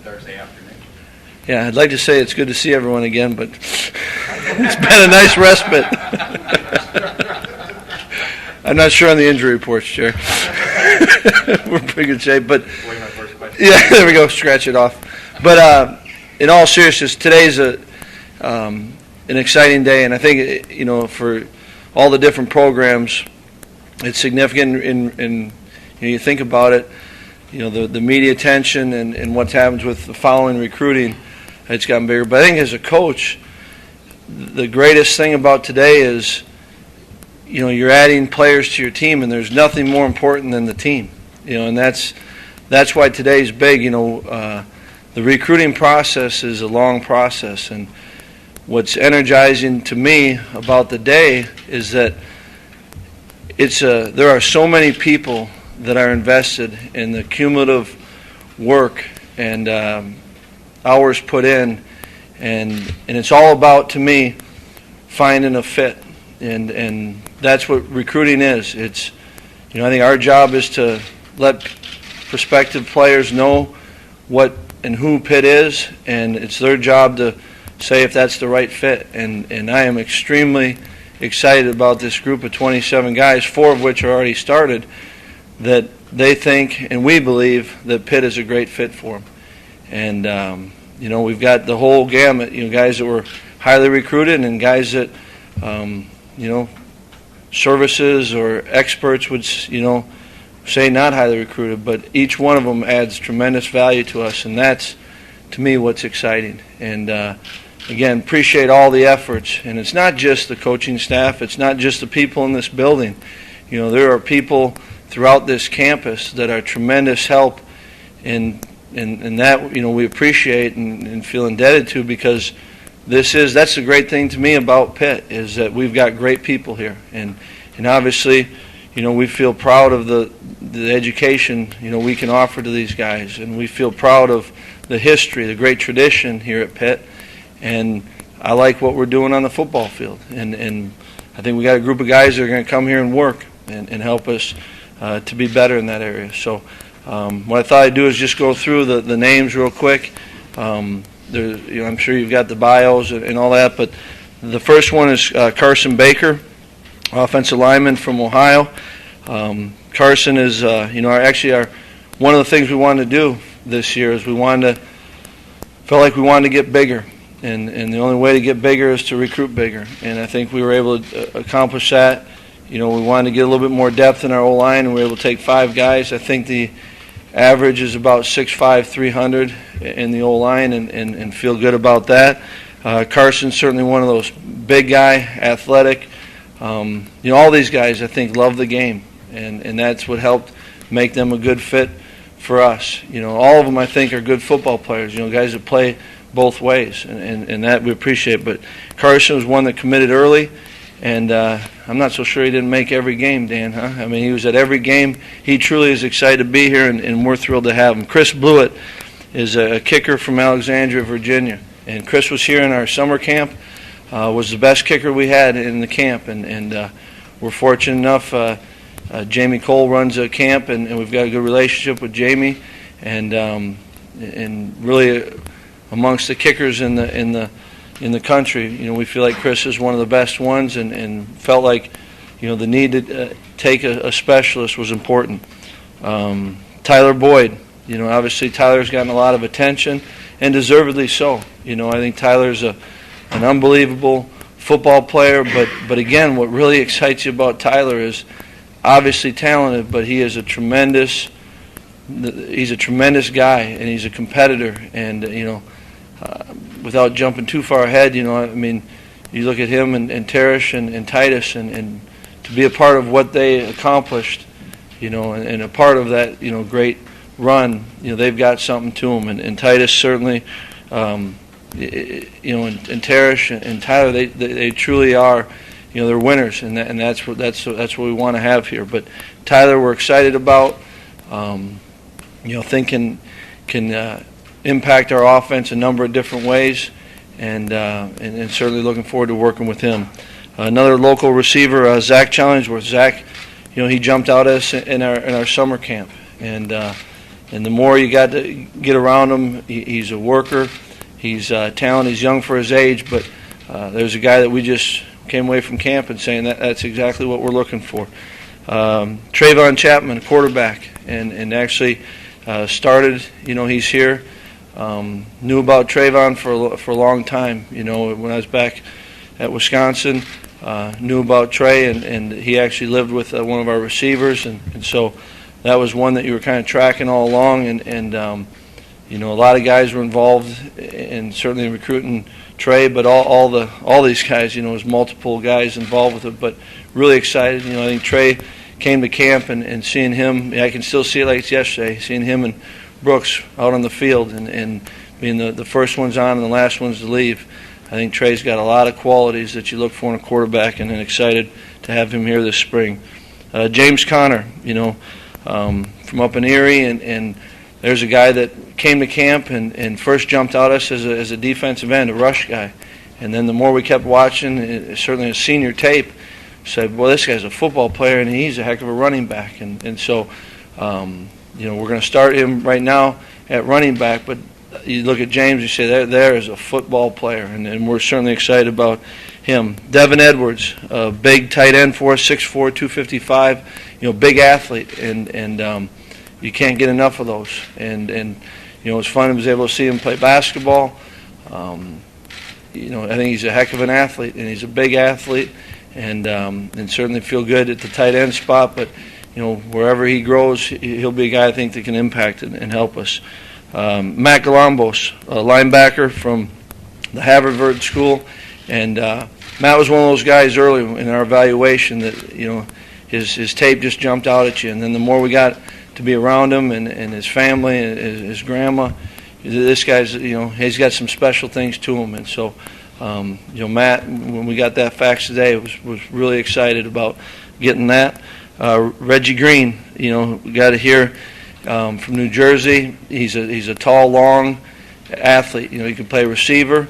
Thursday afternoon. Yeah, I'd like to say it's good to see everyone again, but it's been a nice respite. I'm not sure on the injury reports, Chair. We're in pretty good shape, but yeah, there we go. Scratch it off. But in all seriousness, today's an exciting day, and I think for all the different programs, it's significant. In you think about it, the media attention and what happens with the following recruiting, it's gotten bigger. But I think as a coach, the greatest thing about today is, you're adding players to your team, and there's nothing more important than the team. And that's why today's big. The recruiting process is a long process, and what's energizing to me about the day is that there are so many people that are invested in the cumulative work and hours put in, and it's all about, to me, finding a fit, and that's what recruiting is. It's I think our job is to let prospective players know what and who Pitt is, and it's their job to say if that's the right fit. And I am extremely excited about this group of 27 guys, 4 of which are already started, that they think and we believe that Pitt is a great fit for them. And we've got the whole gamut, guys that were highly recruited and guys that services or experts would say not highly recruited, but each one of them adds tremendous value to us, and that's, to me, what's exciting. And again, appreciate all the efforts. And it's not just the coaching staff, it's not just the people in this building. There are people throughout this campus that are tremendous help, and that we appreciate and feel indebted to, because that's the great thing to me about Pitt, is that we've got great people here, and obviously we feel proud of the education we can offer to these guys, and we feel proud of the history, the great tradition here at Pitt, and I like what we're doing on the football field, and I think we got a group of guys that are going to come here and work and help us to be better in that area. So what I thought I'd do is just go through the names real quick. I'm sure you've got the bios and all that, but the first one is Carson Baker, offensive lineman from Ohio. Carson is, one of the things we wanted to do this year is felt like we wanted to get bigger, and the only way to get bigger is to recruit bigger, and I think we were able to accomplish that. We wanted to get a little bit more depth in our O-line, and we were able to take 5 guys. I think the average is about 6'5", 300 in the O-line, and feel good about that. Carson's certainly one of those big guy, athletic. All these guys, I think, love the game, and that's what helped make them a good fit for us. All of them, I think, are good football players, guys that play both ways, and that we appreciate. But Carson was one that committed early, and I'm not so sure he didn't make every game, Dan, huh? I mean, he was at every game. He truly is excited to be here, and we're thrilled to have him. Chryst Blewett is a kicker from Alexandria, Virginia, and Chris was here in our summer camp. Was the best kicker we had in the camp, and we're fortunate enough. Jamie Cole runs a camp, and we've got a good relationship with Jamie, and really amongst the kickers in the country, we feel like Chris is one of the best ones, and felt like the need to take a specialist was important. Tyler Boyd, obviously Tyler's gotten a lot of attention, and deservedly so. I think Tyler's an unbelievable football player, but again, what really excites you about Tyler is obviously talented, but he is he's a tremendous guy, and he's a competitor, and without jumping too far ahead, you look at him and Teresh and Titus, and to be a part of what they accomplished, and a part of that, great run, they've got something to them, and Titus certainly, and Teresh and Tyler, they truly are, they're winners, and that's what we want to have here. But Tyler, we're excited about, think can impact our offense a number of different ways, and certainly looking forward to working with him. Another local receiver, Zach Challengeworth. Zach, he jumped out at us in our summer camp, and And the more you got to get around him, he's a worker. He's talented. He's young for his age, but there's a guy that we just came away from camp and saying that's exactly what we're looking for. Trayvon Chapman, quarterback, and actually started. He's here. Knew about Trayvon for a long time. When I was back at Wisconsin, knew about Trey, and he actually lived with one of our receivers, and so that was one that you were kind of tracking all along, and a lot of guys were involved in certainly recruiting Trey, but all these guys, there's multiple guys involved with it, but really excited. I think Trey came to camp and seeing him, I can still see it like it's yesterday, seeing him and Brooks out on the field and being the first ones on and the last ones to leave. I think Trey's got a lot of qualities that you look for in a quarterback, and excited to have him here this spring. James Conner, from up in Erie, and there's a guy that came to camp and first jumped out at us as a defensive end, a rush guy. And then the more we kept watching, certainly a senior tape, said, well, this guy's a football player and he's a heck of a running back. And so, we're going to start him right now at running back, but you look at James, you say, there is a football player, and we're certainly excited about him. Devin Edwards, a big tight end for us, 6'4", 255, big athlete, and you can't get enough of those. And it's fun. I was able to see him play basketball. I think he's a heck of an athlete, and he's a big athlete, and certainly feel good at the tight end spot. But wherever he grows, he'll be a guy I think that can impact and help us. Matt Galambos, a linebacker from the Haverford School, and Matt was one of those guys early in our evaluation that his tape just jumped out at you, and then the more we got to be around him and his family and his grandma, this guy's he's got some special things to him, and so Matt, when we got that fax today, was really excited about getting that. Reggie Green, we got to hear. From New Jersey, he's a tall, long athlete. He can play receiver.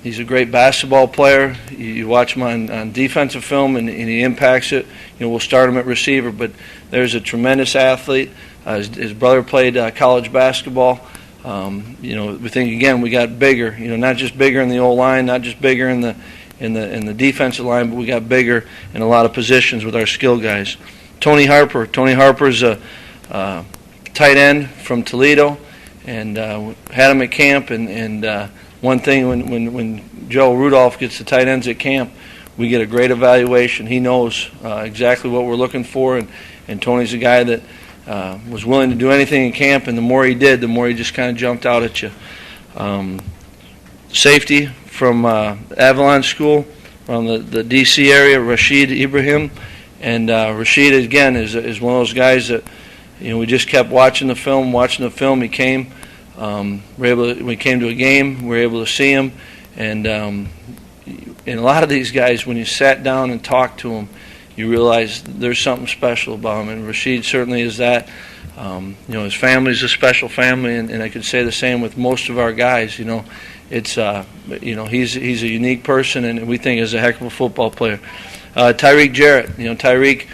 He's a great basketball player. You watch him on defensive film, and he impacts it. We'll start him at receiver, but there's a tremendous athlete. His brother played college basketball. We think again we got bigger. Not just bigger in the old line, not just bigger in the defensive line, but we got bigger in a lot of positions with our skill guys. Tony Harper. Tony Harper's a tight end from Toledo, and had him at camp. And one thing when Joe Rudolph gets the tight ends at camp, we get a great evaluation. He knows exactly what we're looking for, and Tony's a guy that was willing to do anything in camp, and the more he did, the more he just kind of jumped out at you. Safety from Avalon School around the D.C. area, Rashid Ibrahim, and Rashid again is one of those guys that we just kept watching the film. He came. We came to a game. We were able to see him, and a lot of these guys, when you sat down and talked to them, you realize there's something special about him, and Rashid certainly is that. His family's a special family, and I could say the same with most of our guys. It's he's a unique person, and we think is a heck of a football player. Tyreek Jarrett, Tyreek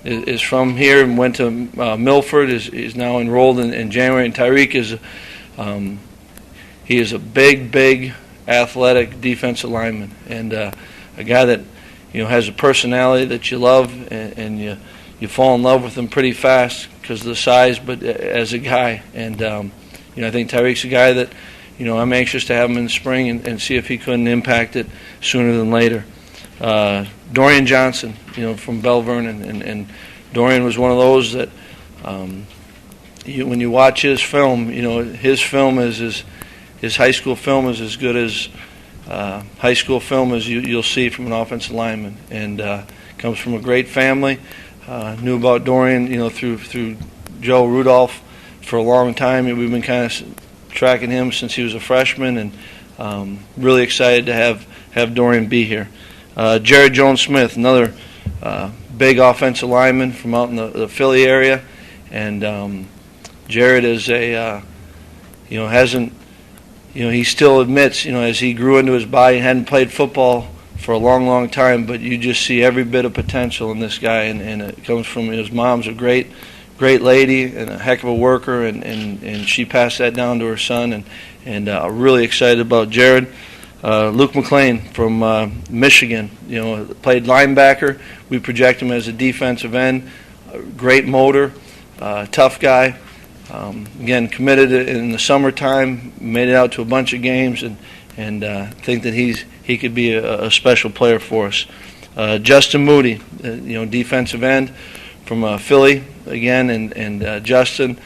is from here and went to Milford. Is now enrolled in January, and Tyreek is a big athletic defensive lineman, and a guy that has a personality that you love, and you fall in love with him pretty fast because of the size, but as a guy. And I think Tyreek's a guy that I'm anxious to have him in the spring and see if he couldn't impact it sooner than later. Dorian Johnson, from Bell Vernon, and Dorian was one of those that when you watch his film, his film is his high school film is as good as high school film as you'll see from an offensive lineman, and comes from a great family. Knew about Dorian, through Joe Rudolph for a long time. We've been kind of tracking him since he was a freshman, and really excited to have Dorian be here. Jared Jones-Smith, another big offensive lineman from out in the Philly area, and Jared is he still admits, as he grew into his body, hadn't played football for a long time, but you just see every bit of potential in this guy, and it comes from his mom's a great great lady and a heck of a worker, and she passed that down to her son, and really excited about Jared. Luke McLean from Michigan, played linebacker. We project him as a defensive end. Great motor, tough guy. Again, committed in the summertime, made it out to a bunch of games, and think that he could be a special player for us. Justin Moody, defensive end from Philly again, and Justin,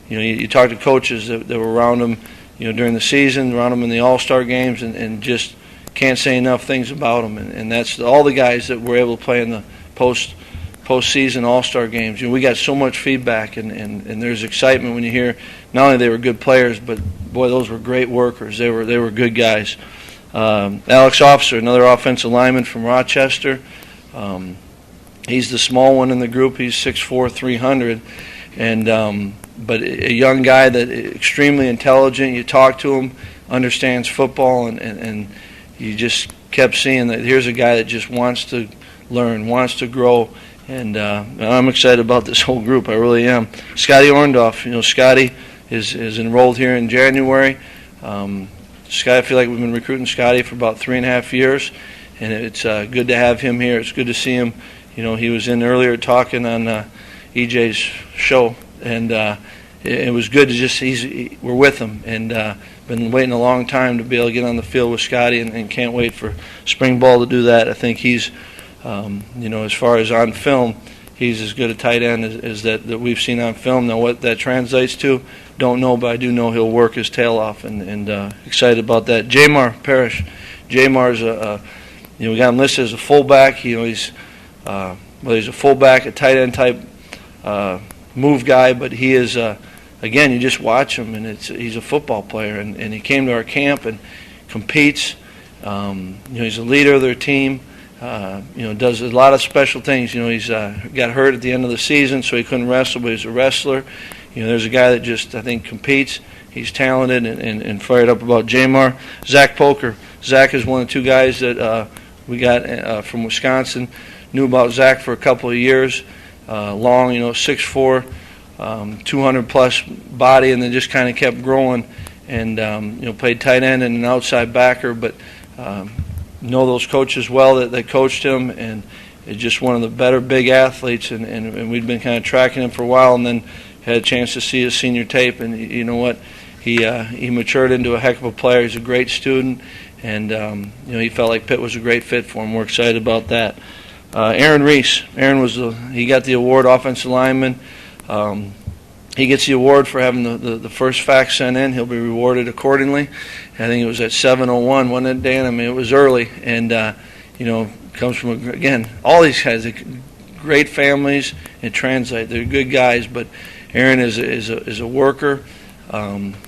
you talk to coaches that were around him, during the season, around him in the All-Star games, and just can't say enough things about him. And that's all the guys that were able to play in the postseason All-Star games. We got so much feedback, and there's excitement when you hear not only they were good players, but boy, those were great workers. They were good guys. Alex Officer, another offensive lineman from Rochester. He's the small one in the group. He's 6'4", 300, but a young guy that extremely intelligent. You talk to him, understands football, and you just kept seeing that here's a guy that just wants to learn, wants to grow, and I'm excited about this whole group. I really am. Scotty Orndorff, Scotty is enrolled here in January. Scotty, I feel like we've been recruiting Scotty for about 3.5 years, and it's good to have him here. It's good to see him. He was in earlier talking on EJ's show, and it was good to just we're with him, and been waiting a long time to be able to get on the field with Scotty, and can't wait for spring ball to do that. I think he's, as far as on film, he's as good a tight end as that we've seen on film. Now what that translates to, don't know, but I do know he'll work his tail off, and excited about that. Jamar Parrish. Jamar's we got him listed as a fullback. He's a fullback, a tight end type move guy, but he is again, you just watch him, and he's a football player, and he came to our camp and competes. He's a leader of their team. Does a lot of special things. He's got hurt at the end of the season, so he couldn't wrestle, but he's a wrestler. There's a guy that just, I think, competes. He's talented and fired up about Jamar. Zach Poker. Zach is one of the two guys that we got from Wisconsin. Knew about Zach for a couple of years. Long, 6'4", 200-plus body, and then just kind of kept growing. And, played tight end and an outside backer, but know those coaches well that coached him, and is just one of the better big athletes. And we'd been kind of tracking him for a while, and then had a chance to see his senior tape. And you know what? He matured into a heck of a player. He's a great student, and he felt like Pitt was a great fit for him. We're excited about that. Aaron Reese. Aaron he got the award, offensive lineman. He gets the award for having the first fax sent in. He'll be rewarded accordingly. I think it was at 7:01, wasn't it, Dan? I mean, it was early, and comes from again all these guys, great families, and translate. They're good guys, but Aaron is a worker.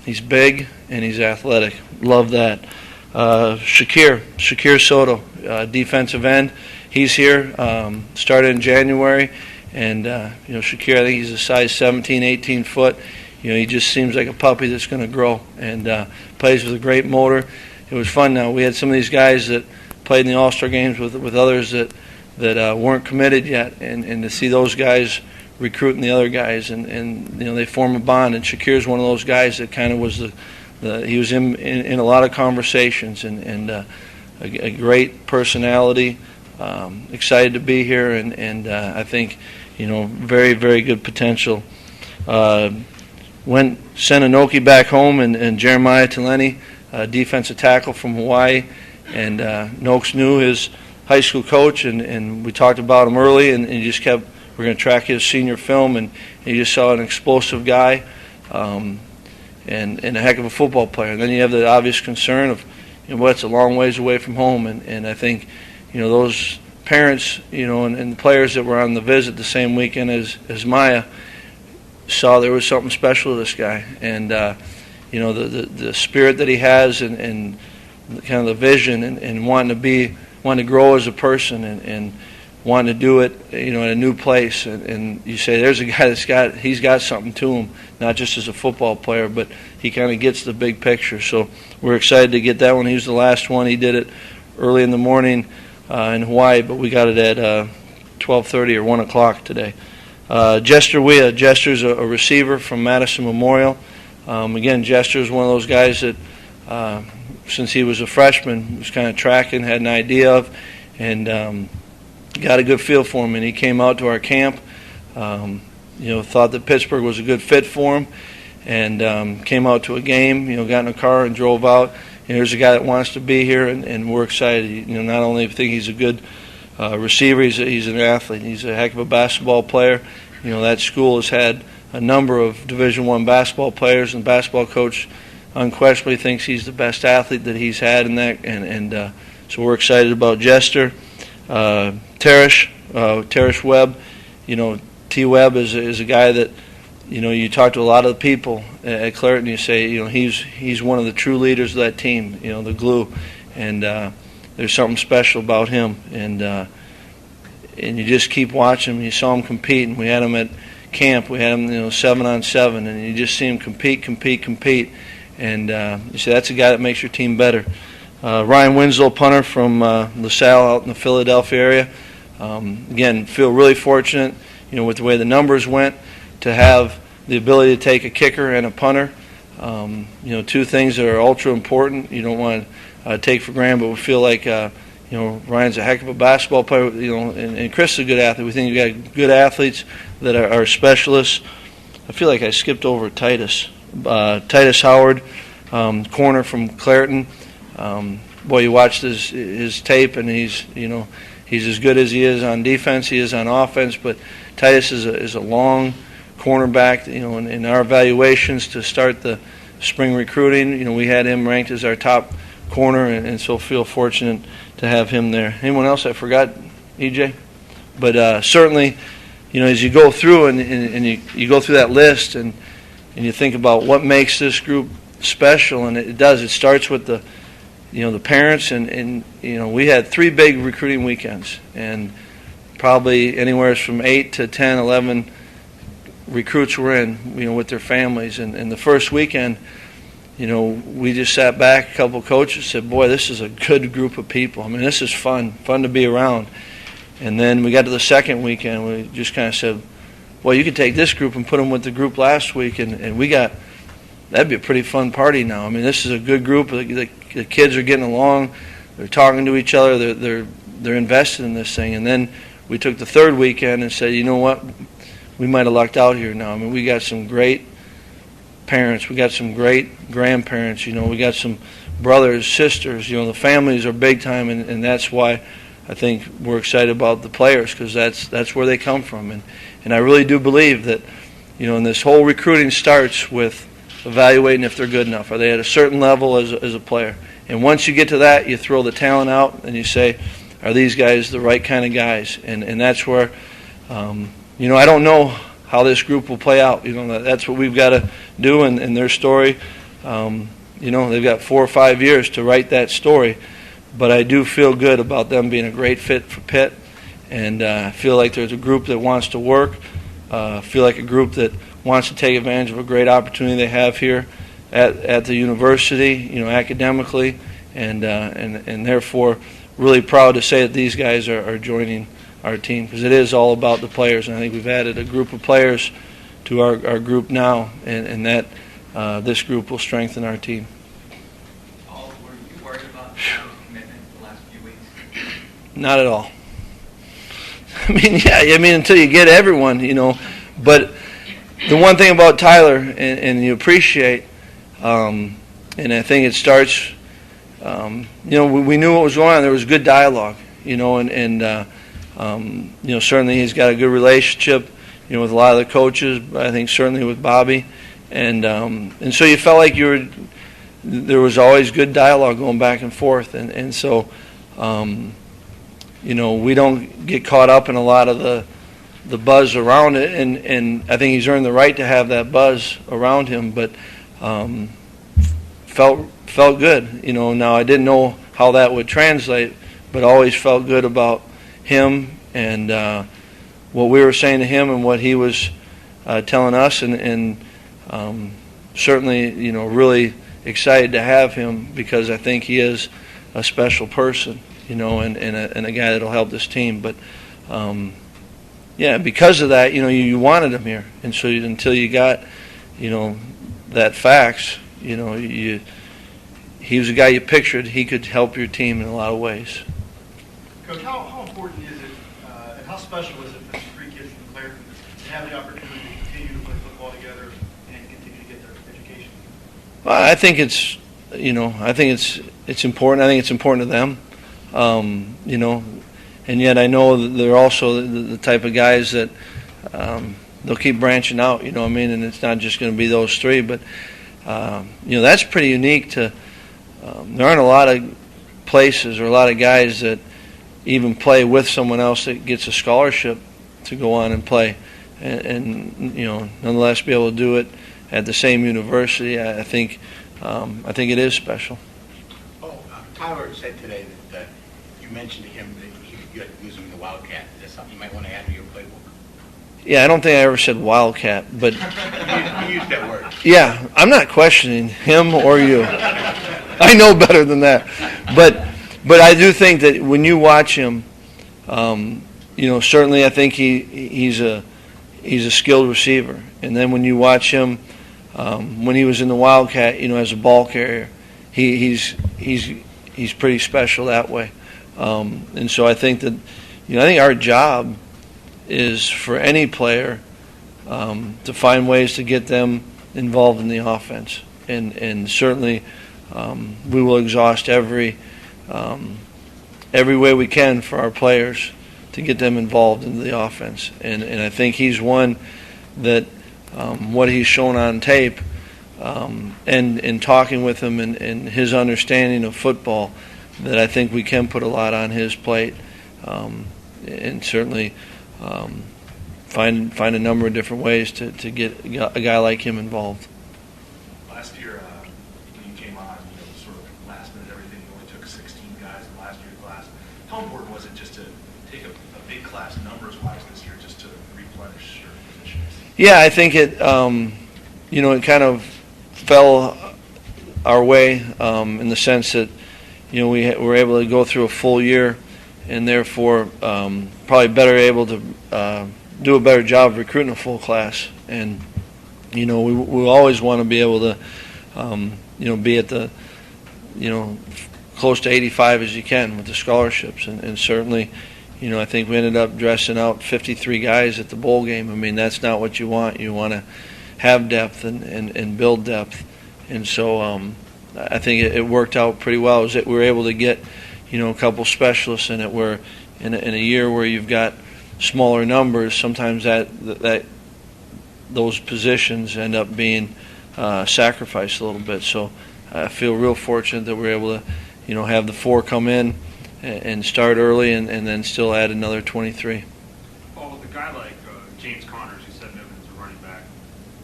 He's big and he's athletic. Love that. Shakir Soto, defensive end. He's here. Started in January. And, Shakir, I think he's a size 17, 18 foot. He just seems like a puppy that's going to grow, and plays with a great motor. It was fun. Now, we had some of these guys that played in the All-Star games with others that weren't committed yet, and to see those guys recruiting the other guys, and they form a bond. And Shakir's one of those guys that kind of was he was in a lot of conversations, and a great personality. Excited to be here, and I think very, very good potential. Sent Anoki back home, and Jeremiah Taleni, defensive tackle from Hawaii, and Noakes knew his high school coach, and we talked about him early, and he just kept. We're going to track his senior film, and you just saw an explosive guy, and a heck of a football player. And then you have the obvious concern of, it's a long ways away from home, and I think. Those parents, and the players that were on the visit the same weekend as Maya saw there was something special to this guy. And, the spirit that he has, and kind of the vision, and wanting to grow as a person, and wanting to do it, in a new place. And you say, there's a guy he's got something to him, not just as a football player, but he kind of gets the big picture. So we're excited to get that one. He was the last one. He did it early in the morning. In Hawaii, but we got it at 12:30 or 1 o'clock today. Jester Wea. Jester's a receiver from Madison Memorial. Again, Jester's one of those guys that since he was a freshman was kind of tracking, had an idea of, and got a good feel for him. And he came out to our camp, thought that Pittsburgh was a good fit for him, and came out to a game, got in a car and drove out. Here's a guy that wants to be here, and we're excited. Not only think he's a good receiver, he's an athlete. He's a heck of a basketball player. That school has had a number of Division I basketball players, and the basketball coach unquestionably thinks he's the best athlete that he's had in that, and so we're excited about Jester. Terrace Webb, T. Webb is a guy that, you talk to a lot of the people at Clareton, you say, he's one of the true leaders of that team, the glue, and there's something special about him, and you just keep watching him. You saw him compete, and we had him at camp. We had him, 7-on-7, and you just see him compete, and you say that's a guy that makes your team better. Ryan Winslow, punter from LaSalle out in the Philadelphia area. Again, feel really fortunate, with the way the numbers went, to have the ability to take a kicker and a punter. Two things that are ultra important. You don't want to take for granted, but we feel like Ryan's a heck of a basketball player, and Chryst is a good athlete. We think you got good athletes that are specialists. I feel like I skipped over Titus. Titus Howard, corner from Clareton. You watched his tape, and he's as good as he is on defense. He is on offense, but Titus is a long cornerback. In our evaluations to start the spring recruiting, we had him ranked as our top corner, and so feel fortunate to have him there. Anyone else I forgot, EJ? But certainly, as you go through and you go through that list and you think about what makes this group special, and it does. It starts with the parents, and we had 3 big recruiting weekends, and probably anywhere from 8 to 10, 11 recruits were in, with their families. And the first weekend, we just sat back, a couple of coaches said, boy, this is a good group of people. I mean, this is fun to be around. And then we got to the second weekend, we just kind of said, well, you could take this group and put them with the group last week, and we got, that'd be a pretty fun party now. I mean, this is a good group. The kids are getting along. They're talking to each other. They're invested in this thing. And then we took the third weekend and said, you know what, we might have lucked out here now. I mean, we got some great parents. We got some great grandparents. We got some brothers, sisters. The families are big time, and that's why I think we're excited about the players, because that's where they come from. And I really do believe that, and this whole recruiting starts with evaluating if they're good enough. Are they at a certain level as a player? And once you get to that, you throw the talent out and you say, are these guys the right kind of guys? And that's where, I don't know how this group will play out. That's what we've got to do in their story. They've got 4 or 5 years to write that story. But I do feel good about them being a great fit for Pitt. And I feel like there's a group that wants to work. I feel like a group that wants to take advantage of a great opportunity they have here at the university, academically, and therefore really proud to say that these guys are joining our team, because it is all about the players. And I think we've added a group of players to our group now, and that this group will strengthen our team. Paul, were you worried about the commitment the last few weeks? Not at all. Until you get everyone, but the one thing about Tyler, and you appreciate, and I think it starts, we knew what was going on. There was good dialogue, and certainly he's got a good relationship, with a lot of the coaches, but I think certainly with Bobby, and so you felt like there was always good dialogue going back and forth, and so, we don't get caught up in a lot of the buzz around it, and I think he's earned the right to have that buzz around him, but felt good. Now I didn't know how that would translate, but always felt good about him and what we were saying to him and what he was telling us, and certainly, really excited to have him, because I think he is a special person, and a guy that'll help this team. But Yeah, because of that, you wanted him here, and so until you got, that fax, he was a guy you pictured. He could help your team in a lot of ways. Coach, how important is it, and how special is it for these three kids from Clare to have the opportunity to continue to play football together and continue to get their education? Well, I think it's, it's important. I think it's important to them, and yet I know that they're also the type of guys that they'll keep branching out. And it's not just going to be those three, but that's pretty unique to. There aren't a lot of places or a lot of guys that even play with someone else that gets a scholarship to go on and play, and nonetheless be able to do it at the same university. I think it is special. Tyler said today that you mentioned to him that he could use him in the Wildcat. Is that something you might want to add to your playbook? Yeah, I don't think I ever said Wildcat, but You used that word. yeah, I'm not questioning him or you. I know better than that, but I do think that when you watch him, certainly I think he's a skilled receiver, and then when you watch him when he was in the Wildcat, as a ball carrier, he's pretty special that way, and so I think that I think our job is for any player to find ways to get them involved in the offense, and certainly we will exhaust every way we can for our players to get them involved in the offense, and I think he's one that what he's shown on tape and talking with him and his understanding of football, that I think we can put a lot on his plate, and certainly find a number of different ways to get a guy like him involved. Last year, when you came on, sort of last minute everything, you only took 16 guys in last year's class. How important was it just to take a big class numbers-wise this year, just to replenish your positions? Yeah, I think it it kind of fell our way in the sense that we were able to go through a full year, and therefore probably better able to do a better job of recruiting a full class. And we always want to be able to be at the close to 85 as you can with the scholarships, and certainly I think we ended up dressing out 53 guys at the bowl game. I mean, that's not what you want. You want to have depth and build depth, and so I think it worked out pretty well. We were able to get a couple specialists in it, where in a year where you've got smaller numbers, sometimes that those positions end up being sacrificed a little bit. So I feel real fortunate that we're able to have the 4 come in and start early, and then still add another 23. Well, with a guy like James Connors, who said of him as a running back,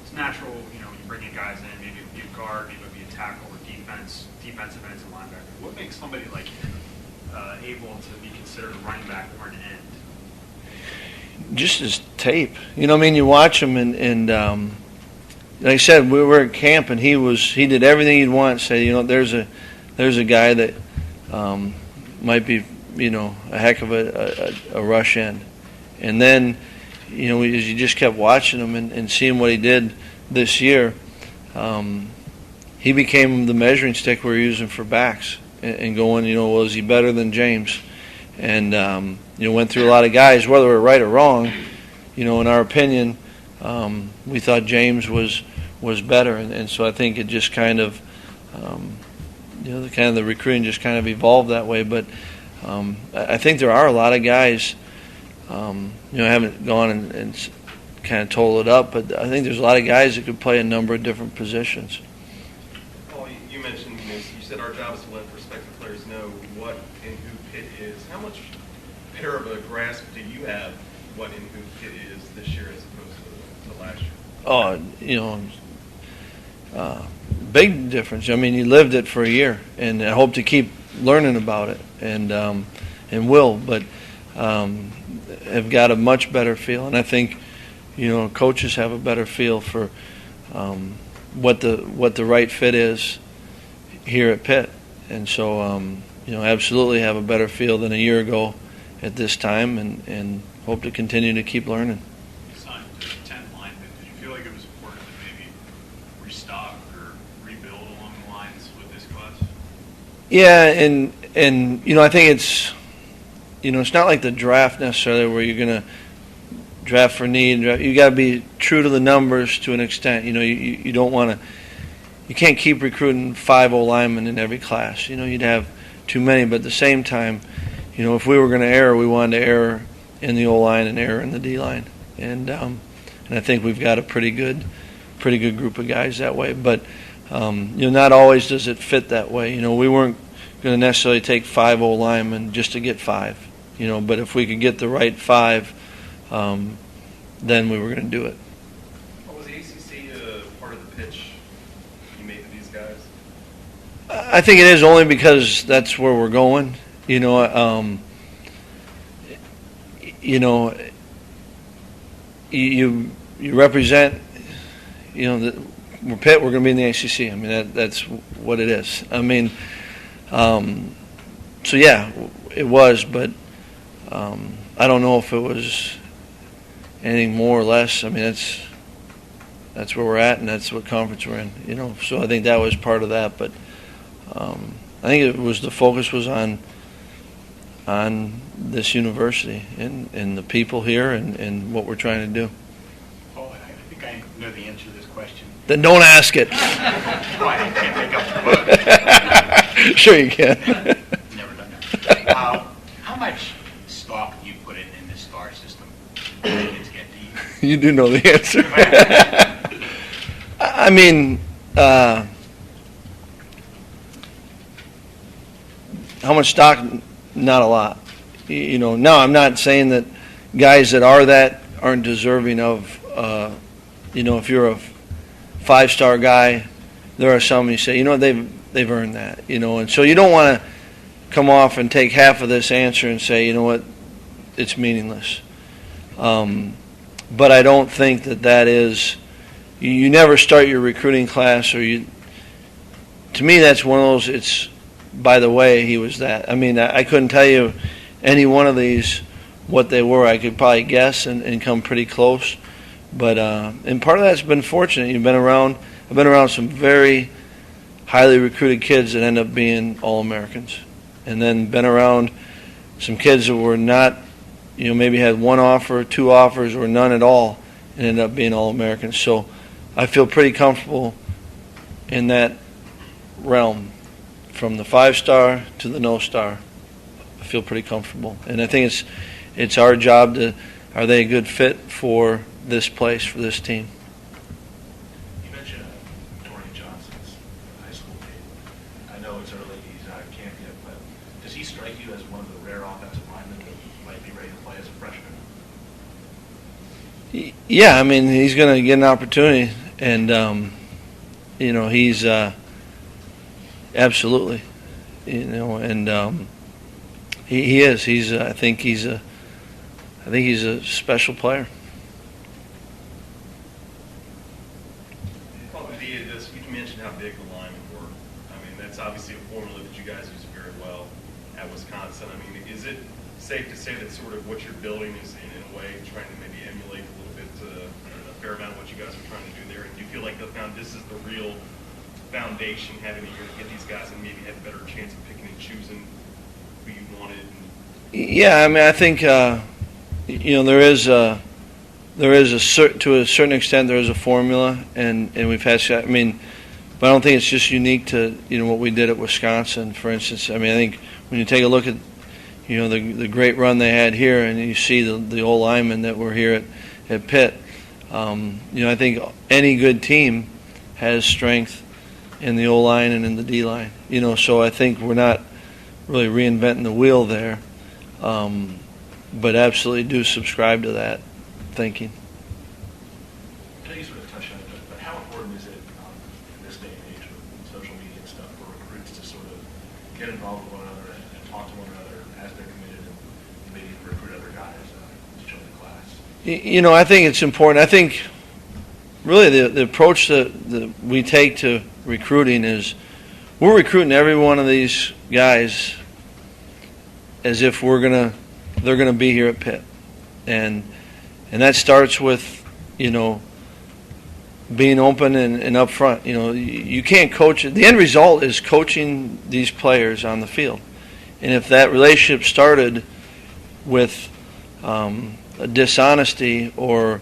it's natural, when you bring in guys in, maybe it'll be a guard, maybe it'll be a tackle or defensive ends and linebacker. What makes somebody like him able to be considered a running back or an end? Just his tape. You watch him, and like I said, we were at camp, and he did everything you'd want. Say, there's a guy that might be, a heck of a rush end. And then, as you just kept watching him and seeing what he did this year, he became the measuring stick we were using for backs and going, was he better than James? And, went through a lot of guys, whether we're right or wrong, in our opinion, we thought James was better. And so I think it just kind of, the recruiting just kind of evolved that way. But I think there are a lot of guys, I haven't gone and kind of totaled it up, but I think there's a lot of guys that could play a number of different positions. Paul, you mentioned, you said our job is to let prospective players know what and who Pitt is. How much better of a grasp do you have what and who Pitt is this year as opposed to last year? Big difference. I mean, you lived it for a year, and I hope to keep learning about it, and will, but have got a much better feel. And I think, coaches have a better feel for what the right fit is here at Pitt, and so absolutely have a better feel than a year ago at this time, and hope to continue to keep learning. You signed 10 linemen. Did you feel like it was important to maybe restock or rebuild along the lines with this class? Yeah, and I think it's it's not like the draft necessarily where you're going to draft for need. You got to be true to the numbers to an extent. You don't want to. You can't keep recruiting 5 linemen in every class. You'd have too many. But at the same time, if we were going to err, we wanted to err in the O-line and err in the D-line. And I think we've got a pretty good group of guys that way. But not always does it fit that way. We weren't going to necessarily take 5 linemen just to get 5. But if we could get the right 5, then we were going to do it. Was the ACC part of the pitch you made to these guys? I think it is only because that's where we're going. You represent. We're Pitt. We're going to be in the ACC. I mean that's what it is. I mean, so yeah, it was, but I don't know if it was anything more or less. I mean that's where we're at, and that's what conference we're in. So I think that was part of that, but I think the focus was on this university and the people here and what we're trying to do. Oh, I think I know the answer to this question. Then don't ask it. Why? I can't make up the book. Sure you can. Never done that. How much stock do you put in the STAR system? Kids get to you? You do know the answer. I mean, how much stock? Not a lot. No, I'm not saying that guys that are that aren't deserving of, if you're a 5-star guy, there are some you say, they've earned that, and so you don't want to come off and take half of this answer and say, it's meaningless. But I don't think that is, you never start your recruiting class to me that's one of those, it's, by the way, he was that. I mean, I couldn't tell you any one of these what they were. I could probably guess and come pretty close. But and part of that's been fortunate. I've been around some very highly recruited kids that end up being All-Americans. And then been around some kids that were not, maybe had 1 offer, 2 offers, or none at all, and ended up being All-Americans. So I feel pretty comfortable in that realm. From the 5-star to the no-star, I feel pretty comfortable. And I think it's our job are they a good fit for this place, for this team? You mentioned Dorian Johnson's high school team. I know it's early, he's out of camp yet, but does he strike you as one of the rare offensive linemen that might be ready to play as a freshman? Yeah, I mean, he's going to get an opportunity, and, he's absolutely, and he is. I think he's a special player. You mentioned how big the linemen were. I mean, that's obviously a formula that you guys use very well at Wisconsin. I mean, is it safe to say that sort of what you're building is in a way trying to maybe emulate a little bit a fair amount of what you guys are trying to do there? And do you feel like this is the real foundation, having a year to get these guys and maybe have a better chance of picking and choosing who you wanted? Yeah, I mean, I think there is to a certain extent there is a formula, and we've had. I mean, but I don't think it's just unique to what we did at Wisconsin, for instance. I mean, I think when you take a look at the great run they had here, and you see the old linemen that were here at Pitt. I think any good team has strength in the O-line and in the D-line. So I think we're not really reinventing the wheel there, but absolutely do subscribe to that thinking. I know you sort of touched on it, but how important is it in this day and age with social media and stuff for recruits to sort of get involved with one another and talk to one another as they're committed and maybe recruit other guys to join the class? I think it's important. I think really the approach that we take to recruiting is we're recruiting every one of these guys as if they're gonna be here at Pitt. and that starts with, being open and upfront. You can't coach it. The end result is coaching these players on the field. And if that relationship started with a dishonesty or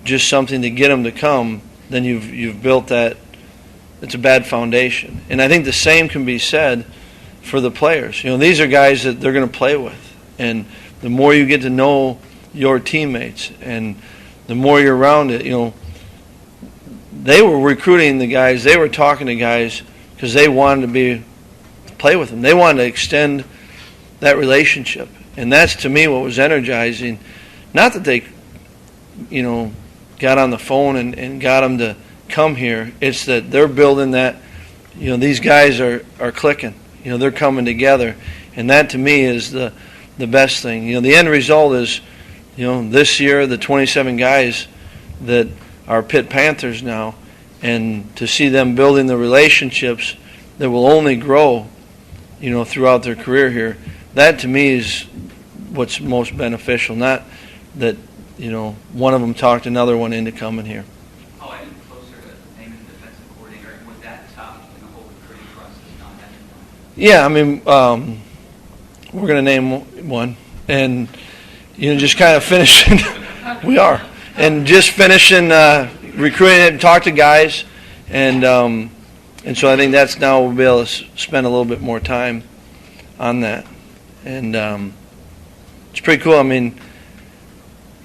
just something to get them to come, then you've built that. It's a bad foundation. And I think the same can be said for the players. These are guys that they're going to play with. And the more you get to know your teammates and the more you're around it, they were recruiting the guys, they were talking to guys because they wanted to play with them. They wanted to extend that relationship. And that's, to me, what was energizing. Not that they, got on the phone and got them to come here. It's that they're building that, these guys are clicking. They're coming together. And that, to me, is the best thing. The end result is, this year, the 27 guys that are Pitt Panthers now, and to see them building the relationships that will only grow, throughout their career here, that to me is what's most beneficial. Not that, one of them talked another one into coming here. Oh, I am closer to naming the defensive coordinator. Was that tough in the whole recruiting process, not having one? Yeah, we're going to name one, and just kind of finishing. We are, and just finishing recruiting it and talk to guys, and so I think that's now we'll be able to spend a little bit more time on that, and it's pretty cool. I mean,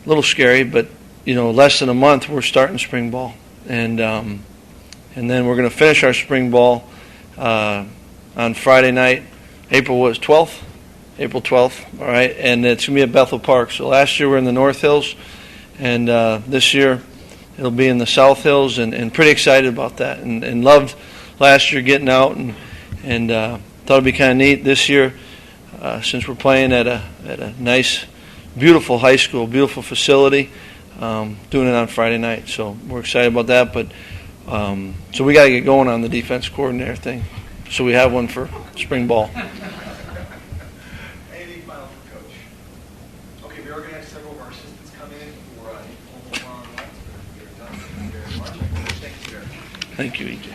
a little scary, but less than a month we're starting spring ball, and then we're going to finish our spring ball on Friday night, April 12th. April 12th, all right, and it's going to be at Bethel Park. So last year we were in the North Hills, and this year it'll be in the South Hills, and pretty excited about that, and loved last year getting out, and thought it'd be kind of neat this year, since we're playing at a nice, beautiful high school, beautiful facility, doing it on Friday night. So we're excited about that, but so we got to get going on the defense coordinator thing, so we have one for spring ball. Anything final for Coach? Okay, we are going to have several of our assistants come in for informal one-on-ones. We're done. Thank you very much. Thank you, sir. Thank you, EJ.